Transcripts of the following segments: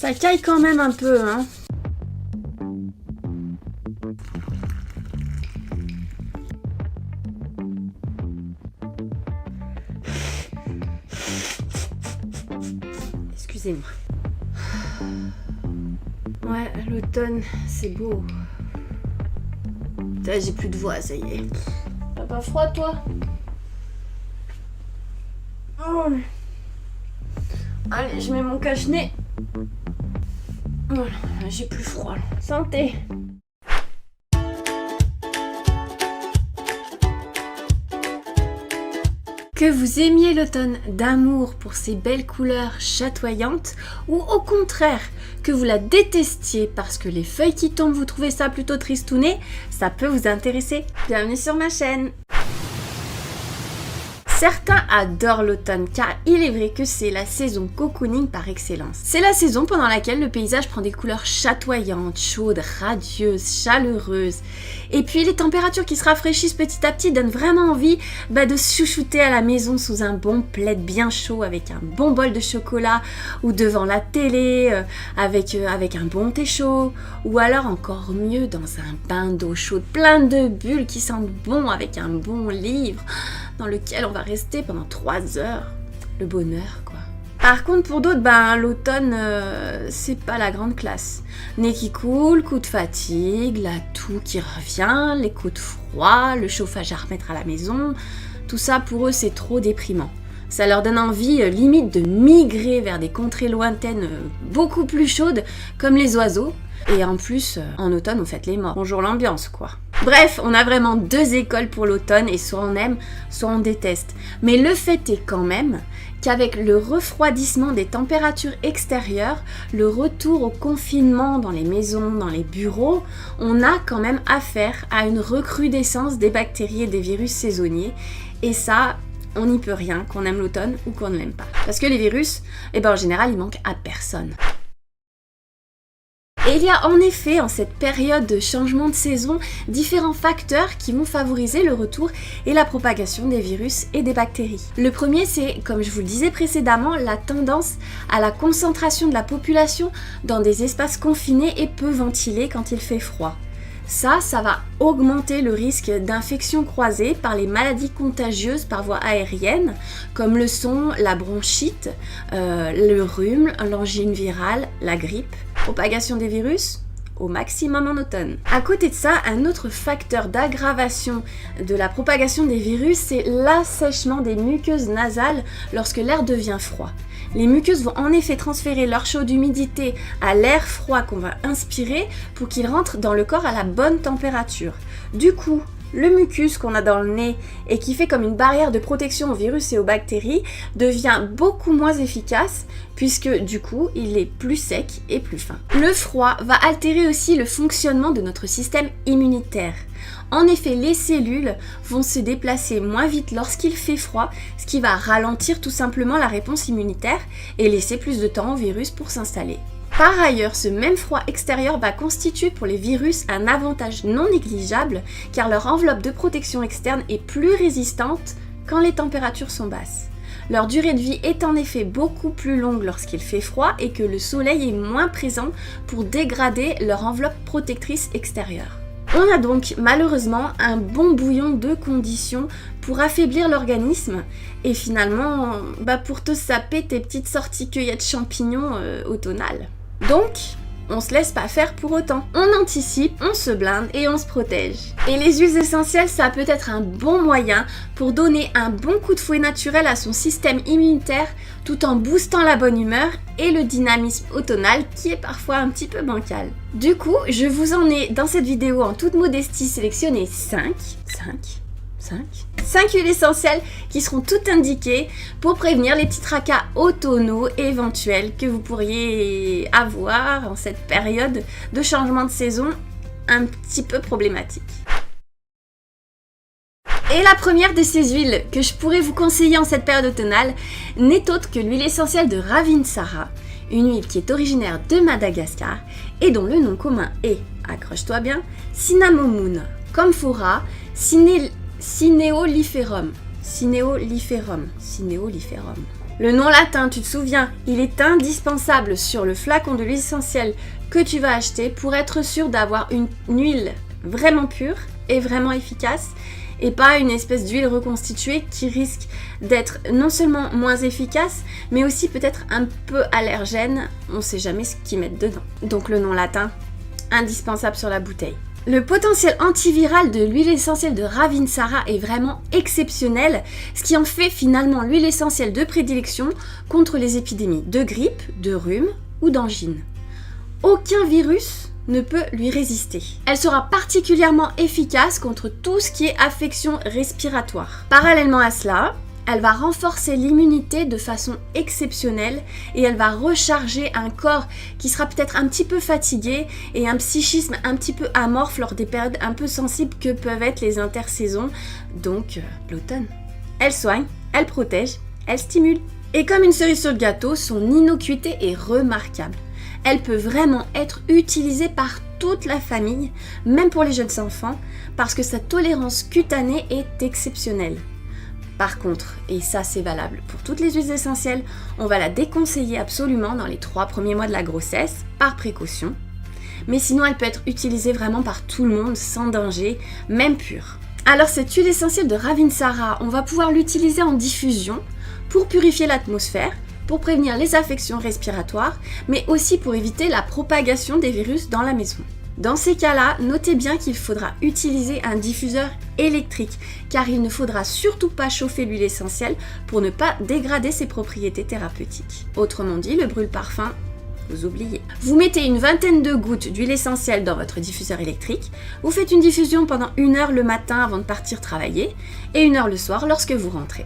Ça caille quand même un peu, hein. Excusez-moi. Ouais, l'automne, c'est beau. Putain, j'ai plus de voix, ça y est. T'as pas froid, toi? Oh. Allez, je mets mon cache-nez. Voilà, j'ai plus froid. Santé! Que vous aimiez l'automne d'amour pour ses belles couleurs chatoyantes, ou au contraire, que vous la détestiez parce que les feuilles qui tombent, vous trouvez ça plutôt tristouné, ça peut vous intéresser. Bienvenue sur ma chaîne! Certains adorent l'automne car il est vrai que c'est la saison cocooning par excellence. C'est la saison pendant laquelle le paysage prend des couleurs chatoyantes, chaudes, radieuses, chaleureuses. Et puis les températures qui se rafraîchissent petit à petit donnent vraiment envie de se chouchouter à la maison sous un bon plaid bien chaud avec un bon bol de chocolat ou devant la télé avec un bon thé chaud ou alors encore mieux dans un bain d'eau chaude plein de bulles qui sentent bon avec un bon livre dans lequel on va rester pendant 3 heures. Le bonheur, quoi. Par contre, pour d'autres, l'automne, c'est pas la grande classe. Nez qui coule, coup de fatigue, la toux qui revient, les coups de froid, le chauffage à remettre à la maison, tout ça, pour eux, c'est trop déprimant. Ça leur donne envie, limite, de migrer vers des contrées lointaines beaucoup plus chaudes, comme les oiseaux. Et en plus, en automne, on fête les morts. Bonjour l'ambiance, quoi. Bref, on a vraiment 2 écoles pour l'automne et soit on aime, soit on déteste. Mais le fait est quand même qu'avec le refroidissement des températures extérieures, le retour au confinement dans les maisons, dans les bureaux, on a quand même affaire à une recrudescence des bactéries et des virus saisonniers. Et ça, on n'y peut rien, qu'on aime l'automne ou qu'on ne l'aime pas. Parce que les virus, en général, ils manquent à personne. Et il y a en effet, en cette période de changement de saison, différents facteurs qui vont favoriser le retour et la propagation des virus et des bactéries. Le premier, c'est, comme je vous le disais précédemment, la tendance à la concentration de la population dans des espaces confinés et peu ventilés quand il fait froid. Ça va augmenter le risque d'infections croisées par les maladies contagieuses par voie aérienne, comme le sont la bronchite, le rhume, l'angine virale, la grippe. Propagation des virus au maximum en automne. À côté de ça, un autre facteur d'aggravation de la propagation des virus, c'est l'assèchement des muqueuses nasales lorsque l'air devient froid. Les muqueuses vont en effet transférer leur chaud d'humidité à l'air froid qu'on va inspirer pour qu'il rentre dans le corps à la bonne température. Du coup, le mucus qu'on a dans le nez et qui fait comme une barrière de protection aux virus et aux bactéries devient beaucoup moins efficace puisque du coup il est plus sec et plus fin. Le froid va altérer aussi le fonctionnement de notre système immunitaire. En effet, les cellules vont se déplacer moins vite lorsqu'il fait froid, ce qui va ralentir tout simplement la réponse immunitaire et laisser plus de temps au virus pour s'installer. Par ailleurs, ce même froid extérieur va constituer pour les virus un avantage non négligeable car leur enveloppe de protection externe est plus résistante quand les températures sont basses. Leur durée de vie est en effet beaucoup plus longue lorsqu'il fait froid et que le soleil est moins présent pour dégrader leur enveloppe protectrice extérieure. On a donc malheureusement un bon bouillon de conditions pour affaiblir l'organisme et finalement pour te saper tes petites sorties cueillettes champignons automnales. Donc, on se laisse pas faire pour autant. On anticipe, on se blinde et on se protège. Et les huiles essentielles, ça peut être un bon moyen pour donner un bon coup de fouet naturel à son système immunitaire tout en boostant la bonne humeur et le dynamisme automnal qui est parfois un petit peu bancal. Du coup, je vous en ai dans cette vidéo en toute modestie sélectionné 5 huiles essentielles qui seront toutes indiquées pour prévenir les petits tracas automnaux éventuels que vous pourriez avoir en cette période de changement de saison un petit peu problématique. Et la première de ces huiles que je pourrais vous conseiller en cette période automnale n'est autre que l'huile essentielle de Ravinsara, une huile qui est originaire de Madagascar et dont le nom commun est, accroche-toi bien, Cinnamomum, Camphora Cineoliferum. Le nom latin, tu te souviens, il est indispensable sur le flacon de l'huile essentielle que tu vas acheter pour être sûr d'avoir une huile vraiment pure et vraiment efficace et pas une espèce d'huile reconstituée qui risque d'être non seulement moins efficace mais aussi peut-être un peu allergène, on ne sait jamais ce qu'ils mettent dedans. Donc le nom latin, indispensable sur la bouteille. Le potentiel antiviral de l'huile essentielle de Ravinsara est vraiment exceptionnel, ce qui en fait finalement l'huile essentielle de prédilection contre les épidémies de grippe, de rhume ou d'angine. Aucun virus ne peut lui résister. Elle sera particulièrement efficace contre tout ce qui est affection respiratoire. Parallèlement à cela, elle va renforcer l'immunité de façon exceptionnelle et elle va recharger un corps qui sera peut-être un petit peu fatigué et un psychisme un petit peu amorphe lors des périodes un peu sensibles que peuvent être les intersaisons, donc l'automne. Elle soigne, elle protège, elle stimule. Et comme une cerise sur le gâteau, son innocuité est remarquable. Elle peut vraiment être utilisée par toute la famille, même pour les jeunes enfants, parce que sa tolérance cutanée est exceptionnelle. Par contre, et ça c'est valable pour toutes les huiles essentielles, on va la déconseiller absolument dans les 3 premiers mois de la grossesse, par précaution. Mais sinon, elle peut être utilisée vraiment par tout le monde, sans danger, même pure. Alors cette huile essentielle de Ravinsara, on va pouvoir l'utiliser en diffusion pour purifier l'atmosphère, pour prévenir les affections respiratoires, mais aussi pour éviter la propagation des virus dans la maison. Dans ces cas-là, notez bien qu'il faudra utiliser un diffuseur électrique, car il ne faudra surtout pas chauffer l'huile essentielle pour ne pas dégrader ses propriétés thérapeutiques. Autrement dit, le brûle-parfum, vous oubliez. Vous mettez une vingtaine de gouttes d'huile essentielle dans votre diffuseur électrique, vous faites une diffusion pendant 1 heure le matin avant de partir travailler, et 1 heure le soir lorsque vous rentrez.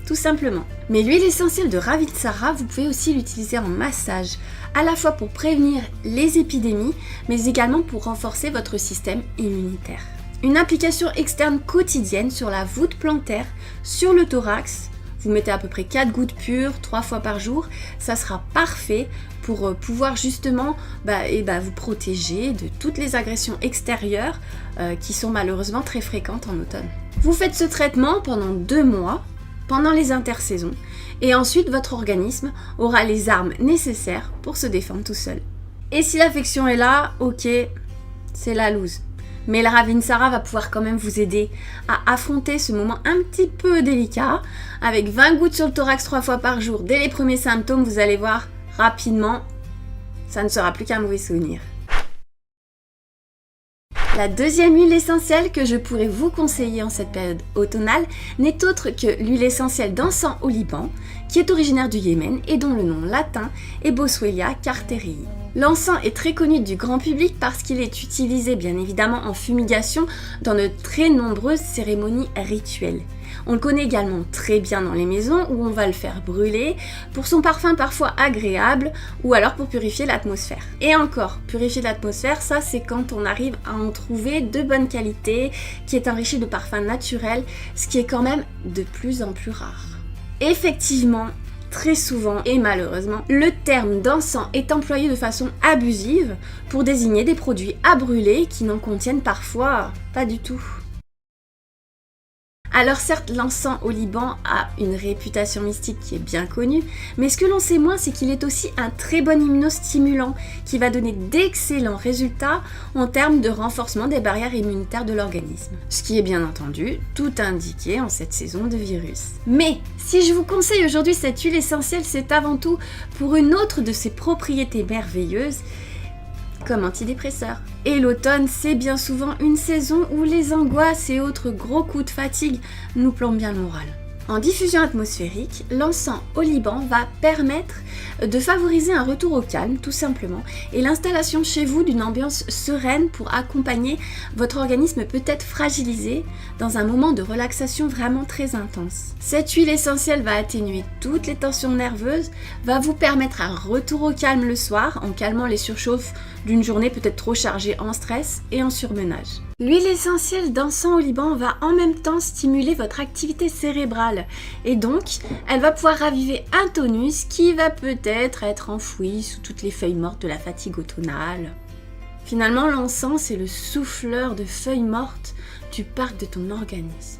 Tout simplement. Mais l'huile essentielle de Ravinsara, vous pouvez aussi l'utiliser en massage, à la fois pour prévenir les épidémies, mais également pour renforcer votre système immunitaire. Une application externe quotidienne sur la voûte plantaire, sur le thorax, vous mettez à peu près 4 gouttes pures, 3 fois par jour, ça sera parfait pour pouvoir justement vous protéger de toutes les agressions extérieures qui sont malheureusement très fréquentes en automne. Vous faites ce traitement pendant 2 mois, pendant les intersaisons, et ensuite votre organisme aura les armes nécessaires pour se défendre tout seul. Et si l'affection est là, ok, c'est la loose. Mais la Ravinsara va pouvoir quand même vous aider à affronter ce moment un petit peu délicat. Avec 20 gouttes sur le thorax 3 fois par jour, dès les premiers symptômes, vous allez voir rapidement, ça ne sera plus qu'un mauvais souvenir. La deuxième huile essentielle que je pourrais vous conseiller en cette période automnale n'est autre que l'huile essentielle d'encens au Liban, qui est originaire du Yémen et dont le nom latin est Boswellia carterii. L'encens est très connu du grand public parce qu'il est utilisé bien évidemment en fumigation dans de très nombreuses cérémonies rituelles. On le connaît également très bien dans les maisons où on va le faire brûler pour son parfum parfois agréable ou alors pour purifier l'atmosphère. Et encore, purifier l'atmosphère, ça c'est quand on arrive à en trouver de bonne qualité, qui est enrichi de parfums naturels, ce qui est quand même de plus en plus rare. Effectivement, très souvent et malheureusement, le terme d'encens est employé de façon abusive pour désigner des produits à brûler qui n'en contiennent parfois pas du tout. Alors certes, l'encens au Liban a une réputation mystique qui est bien connue, mais ce que l'on sait moins, c'est qu'il est aussi un très bon immunostimulant qui va donner d'excellents résultats en termes de renforcement des barrières immunitaires de l'organisme. Ce qui est bien entendu tout indiqué en cette saison de virus. Mais si je vous conseille aujourd'hui cette huile essentielle, c'est avant tout pour une autre de ses propriétés merveilleuses, comme antidépresseur. Et l'automne, c'est bien souvent une saison où les angoisses et autres gros coups de fatigue nous plombent bien le moral. En diffusion atmosphérique, l'encens au Liban va permettre de favoriser un retour au calme, tout simplement, et l'installation chez vous d'une ambiance sereine pour accompagner votre organisme peut-être fragilisé dans un moment de relaxation vraiment très intense. Cette huile essentielle va atténuer toutes les tensions nerveuses, va vous permettre un retour au calme le soir en calmant les surchauffes d'une journée peut-être trop chargée en stress et en surmenage. L'huile essentielle d'encens au Liban va en même temps stimuler votre activité cérébrale et donc elle va pouvoir raviver un tonus qui va peut-être être enfoui sous toutes les feuilles mortes de la fatigue automnale. Finalement, l'encens c'est le souffleur de feuilles mortes du parc de ton organisme.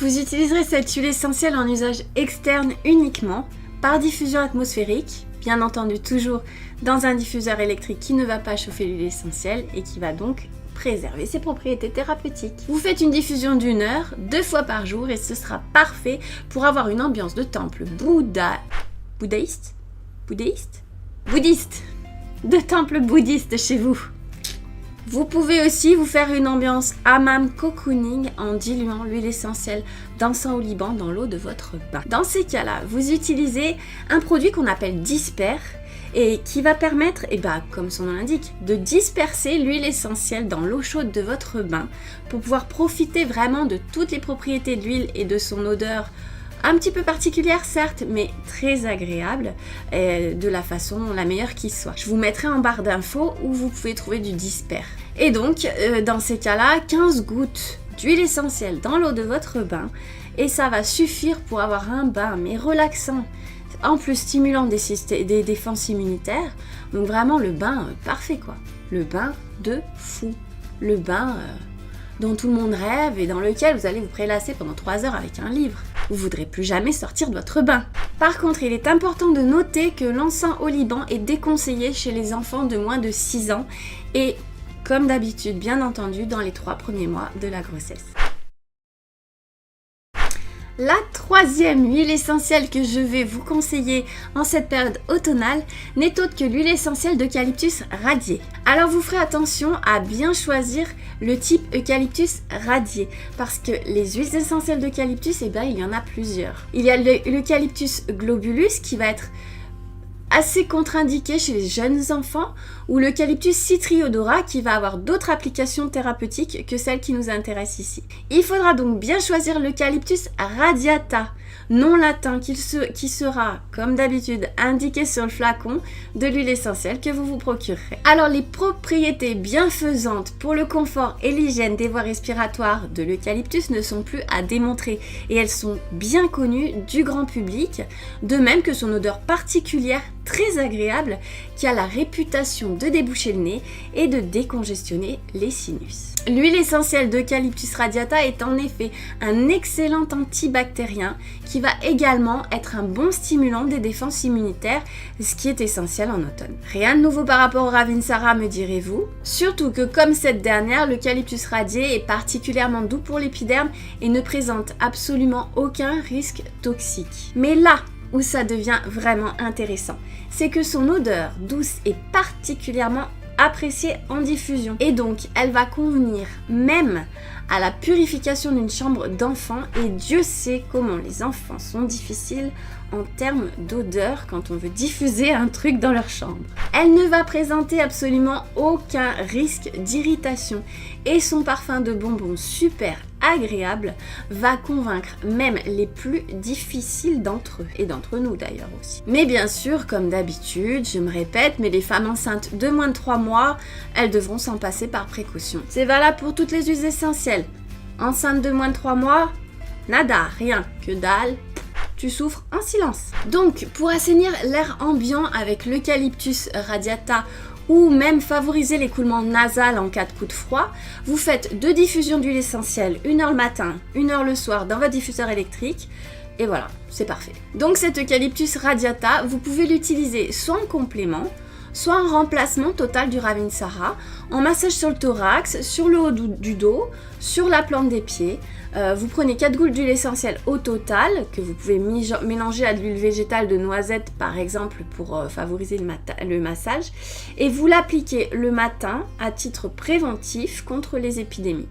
Vous utiliserez cette huile essentielle en usage externe uniquement, par diffusion atmosphérique, bien entendu toujours dans un diffuseur électrique qui ne va pas chauffer l'huile essentielle et qui va donc préserver ses propriétés thérapeutiques. Vous faites une diffusion d'1 heure, 2 fois par jour et ce sera parfait pour avoir une ambiance de temple bouddhiste, de temple bouddhiste chez vous. Vous pouvez aussi vous faire une ambiance hammam cocooning en diluant l'huile essentielle d'encens au Liban dans l'eau de votre bain. Dans ces cas-là, vous utilisez un produit qu'on appelle disper et qui va permettre, comme son nom l'indique, de disperser l'huile essentielle dans l'eau chaude de votre bain pour pouvoir profiter vraiment de toutes les propriétés de l'huile et de son odeur un petit peu particulière certes, mais très agréable, de la façon la meilleure qui soit. Je vous mettrai en barre d'infos où vous pouvez trouver du disper. Et donc, dans ces cas-là, 15 gouttes d'huile essentielle dans l'eau de votre bain, et ça va suffire pour avoir un bain, mais relaxant, en plus stimulant des défenses immunitaires. Donc vraiment le bain parfait quoi. Le bain de fou. Le bain dont tout le monde rêve et dans lequel vous allez vous prélasser pendant 3 heures avec un livre. Vous ne voudrez plus jamais sortir de votre bain. Par contre, il est important de noter que l'encens au Liban est déconseillé chez les enfants de moins de 6 ans et, comme d'habitude, bien entendu, dans les 3 premiers mois de la grossesse. La troisième huile essentielle que je vais vous conseiller en cette période automnale n'est autre que l'huile essentielle d'eucalyptus radié. Alors vous ferez attention à bien choisir le type eucalyptus radié parce que les huiles essentielles d'eucalyptus, il y en a plusieurs. Il y a l'eucalyptus globulus qui va être assez contre-indiqué chez les jeunes enfants ou l'eucalyptus citriodora qui va avoir d'autres applications thérapeutiques que celles qui nous intéressent ici. Il faudra donc bien choisir l'eucalyptus radiata, nom latin qui sera, comme d'habitude, indiqué sur le flacon de l'huile essentielle que vous vous procurerez. Alors les propriétés bienfaisantes pour le confort et l'hygiène des voies respiratoires de l'eucalyptus ne sont plus à démontrer et elles sont bien connues du grand public, de même que son odeur particulière très agréable qui a la réputation de déboucher le nez et de décongestionner les sinus. L'huile essentielle d'eucalyptus radiata est en effet un excellent antibactérien qui va également être un bon stimulant des défenses immunitaires, ce qui est essentiel en automne. Rien de nouveau par rapport au Ravinsara, me direz-vous, surtout que comme cette dernière, l'eucalyptus radié est particulièrement doux pour l'épiderme et ne présente absolument aucun risque toxique. Mais là où ça devient vraiment intéressant, c'est que son odeur douce est particulièrement appréciée en diffusion et donc elle va convenir même à la purification d'une chambre d'enfant et Dieu sait comment les enfants sont difficiles en termes d'odeur quand on veut diffuser un truc dans leur chambre. Elle ne va présenter absolument aucun risque d'irritation et son parfum de bonbons super agréable va convaincre même les plus difficiles d'entre eux et d'entre nous d'ailleurs aussi. Mais bien sûr, comme d'habitude, je me répète, mais les femmes enceintes de moins de 3 mois, elles devront s'en passer par précaution. C'est valable pour toutes les huiles essentielles. Enceinte de moins de 3 mois, nada, rien, que dalle. Tu souffres en silence. Donc, pour assainir l'air ambiant avec l'eucalyptus radiata ou même favoriser l'écoulement nasal en cas de coup de froid, vous faites 2 diffusions d'huile essentielle, 1 heure le matin, 1 heure le soir dans votre diffuseur électrique. Et voilà, c'est parfait. Donc cet eucalyptus radiata, vous pouvez l'utiliser soit en complément, soit en remplacement total du Ravinsara, en massage sur le thorax, sur le haut du dos, sur la plante des pieds. Vous prenez 4 gouttes d'huile essentielle au total, que vous pouvez mélanger à de l'huile végétale de noisette par exemple pour favoriser le massage, et vous l'appliquez le matin à titre préventif contre les épidémies.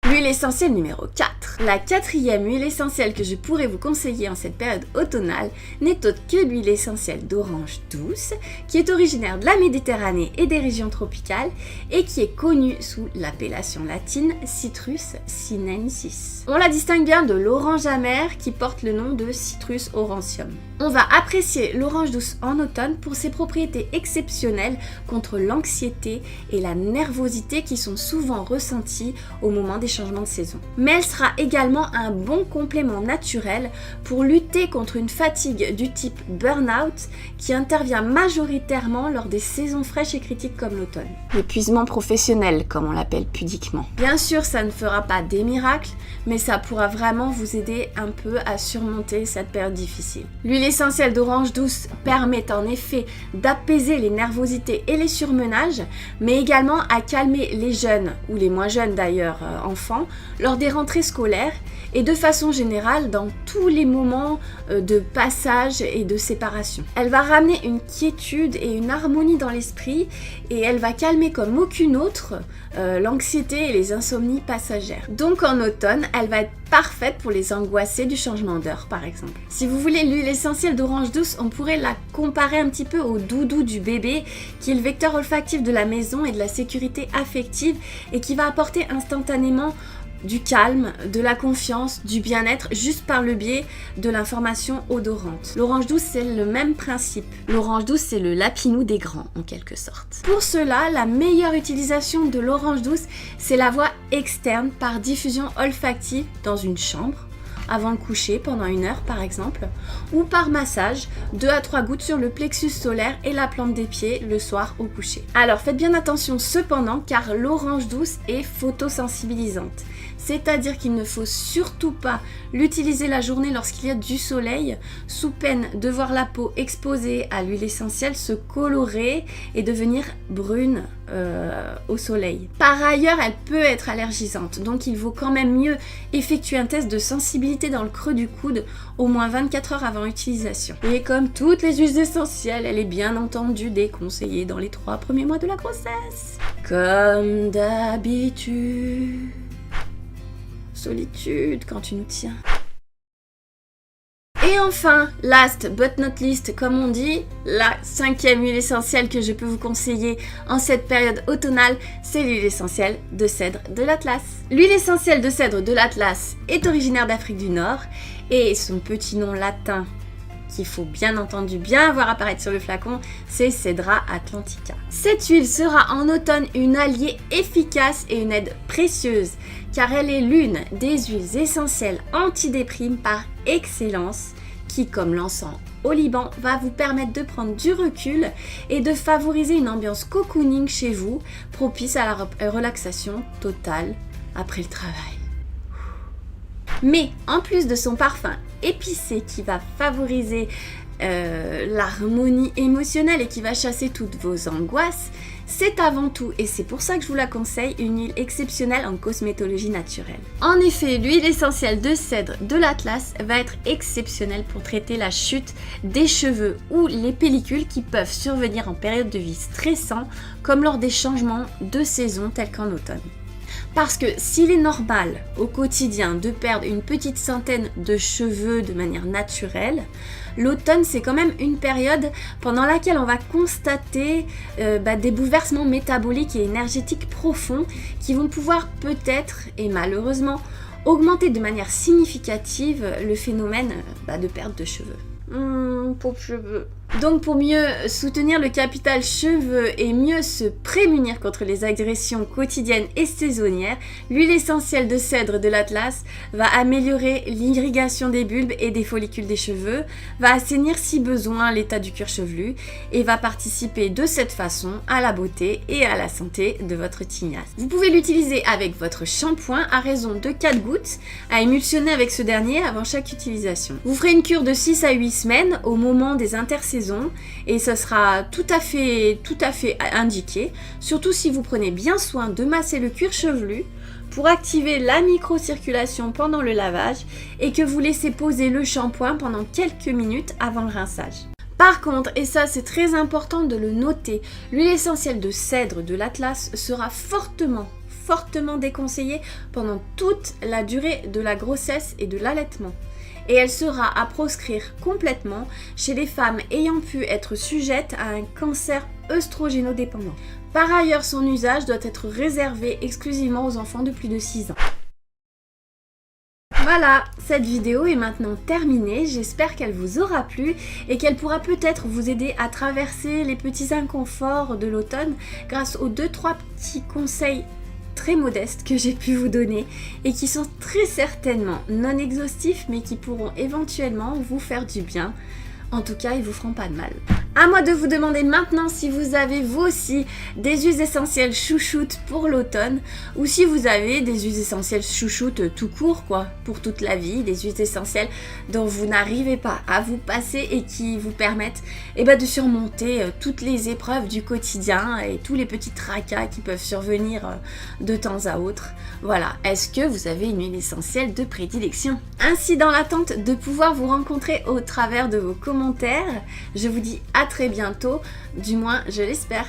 L'huile essentielle numéro 4. La 4e huile essentielle que je pourrais vous conseiller en cette période automnale n'est autre que l'huile essentielle d'orange douce, qui est originaire de la Méditerranée et des régions tropicales et qui est connue sous l'appellation latine Citrus sinensis. On la distingue bien de l'orange amère qui porte le nom de Citrus aurantium. On va apprécier l'orange douce en automne pour ses propriétés exceptionnelles contre l'anxiété et la nervosité qui sont souvent ressenties au moment des changements de saison. Mais elle sera également un bon complément naturel pour lutter contre une fatigue du type burn-out qui intervient majoritairement lors des saisons fraîches et critiques comme l'automne. L'épuisement professionnel, comme on l'appelle pudiquement. Bien sûr, ça ne fera pas des miracles, mais ça pourra vraiment vous aider un peu à surmonter cette période difficile. L'huile essentielle d'orange douce permet en effet d'apaiser les nervosités et les surmenages, mais également à calmer les jeunes, ou les moins jeunes d'ailleurs, enfants, lors des rentrées scolaires et de façon générale dans tous les moments de passage et de séparation. Elle va ramener une quiétude et une harmonie dans l'esprit et elle va calmer comme aucune autre l'anxiété et les insomnies passagères. Donc en automne, elle va être parfaite pour les angoissés du changement d'heure par exemple. Si vous voulez l'huile essentielle d'orange douce, on pourrait la comparer un petit peu au doudou du bébé qui est le vecteur olfactif de la maison et de la sécurité affective et qui va apporter instantanément du calme, de la confiance, du bien-être juste par le biais de l'information odorante. L'orange douce, c'est le même principe. L'orange douce, c'est le lapinou des grands en quelque sorte. Pour cela, la meilleure utilisation de l'orange douce, c'est la voie externe par diffusion olfactive dans une chambre, avant le coucher pendant 1 heure par exemple, ou par massage, 2 à 3 gouttes sur le plexus solaire et la plante des pieds le soir au coucher. Alors faites bien attention cependant car l'orange douce est photosensibilisante. C'est-à-dire qu'il ne faut surtout pas l'utiliser la journée lorsqu'il y a du soleil, sous peine de voir la peau exposée à l'huile essentielle se colorer et devenir brune au soleil. Par ailleurs, elle peut être allergisante, donc il vaut quand même mieux effectuer un test de sensibilité dans le creux du coude au moins 24 heures avant utilisation. Et comme toutes les huiles essentielles, elle est bien entendu déconseillée dans les 3 premiers mois de la grossesse. Comme d'habitude. Solitude quand tu nous tiens. Et enfin, last but not least, comme on dit, la 5e huile essentielle que je peux vous conseiller en cette période automnale, c'est l'huile essentielle de cèdre de l'Atlas. L'huile essentielle de cèdre de l'Atlas est originaire d'Afrique du Nord et son petit nom latin, qu'il faut bien entendu bien voir apparaître sur le flacon, c'est Cedra atlantica. Cette huile sera en automne une alliée efficace et une aide précieuse, car elle est l'une des huiles essentielles antidéprime par excellence, qui, comme l'encens au Liban, va vous permettre de prendre du recul et de favoriser une ambiance cocooning chez vous, propice à la relaxation totale après le travail. Mais en plus de son parfum épicé qui va favoriser l'harmonie émotionnelle et qui va chasser toutes vos angoisses, c'est avant tout, et c'est pour ça que je vous la conseille, une huile exceptionnelle en cosmétologie naturelle. En effet, l'huile essentielle de cèdre de l'Atlas va être exceptionnelle pour traiter la chute des cheveux ou les pellicules qui peuvent survenir en période de vie stressant, comme lors des changements de saison tels qu'en automne. Parce que s'il est normal au quotidien de perdre une petite centaine de cheveux de manière naturelle, l'automne c'est quand même une période pendant laquelle on va constater des bouleversements métaboliques et énergétiques profonds qui vont pouvoir peut-être et malheureusement augmenter de manière significative le phénomène de perte de cheveux. Pauvres cheveux. Donc pour mieux soutenir le capital cheveux et mieux se prémunir contre les agressions quotidiennes et saisonnières, l'huile essentielle de cèdre de l'Atlas va améliorer l'irrigation des bulbes et des follicules des cheveux, va assainir si besoin l'état du cuir chevelu et va participer de cette façon à la beauté et à la santé de votre tignasse. Vous pouvez l'utiliser avec votre shampoing à raison de 4 gouttes à émulsionner avec ce dernier avant chaque utilisation. Vous ferez une cure de 6 à 8 semaines au moment des intersaisons et ce sera tout à fait indiqué, surtout si vous prenez bien soin de masser le cuir chevelu pour activer la microcirculation pendant le lavage et que vous laissez poser le shampoing pendant quelques minutes avant le rinçage. Par contre, et ça c'est très important de le noter, l'huile essentielle de cèdre de l'Atlas sera fortement déconseillée pendant toute la durée de la grossesse et de l'allaitement. Et elle sera à proscrire complètement chez les femmes ayant pu être sujettes à un cancer œstrogénodépendant. Par ailleurs, son usage doit être réservé exclusivement aux enfants de plus de 6 ans. Voilà, cette vidéo est maintenant terminée, j'espère qu'elle vous aura plu et qu'elle pourra peut-être vous aider à traverser les petits inconforts de l'automne grâce aux 2-3 petits conseils très modestes que j'ai pu vous donner et qui sont très certainement non exhaustifs mais qui pourront éventuellement vous faire du bien. En tout cas, ils vous feront pas de mal. À moi de vous demander maintenant si vous avez vous aussi des huiles essentielles chouchoutes pour l'automne ou si vous avez des huiles essentielles chouchoutes tout court quoi, pour toute la vie, des huiles essentielles dont vous n'arrivez pas à vous passer et qui vous permettent de surmonter toutes les épreuves du quotidien et tous les petits tracas qui peuvent survenir de temps à autre. Voilà, est-ce que vous avez une huile essentielle de prédilection? Ainsi, dans l'attente de pouvoir vous rencontrer au travers de vos commentaires, je vous dis à très bientôt, du moins je l'espère.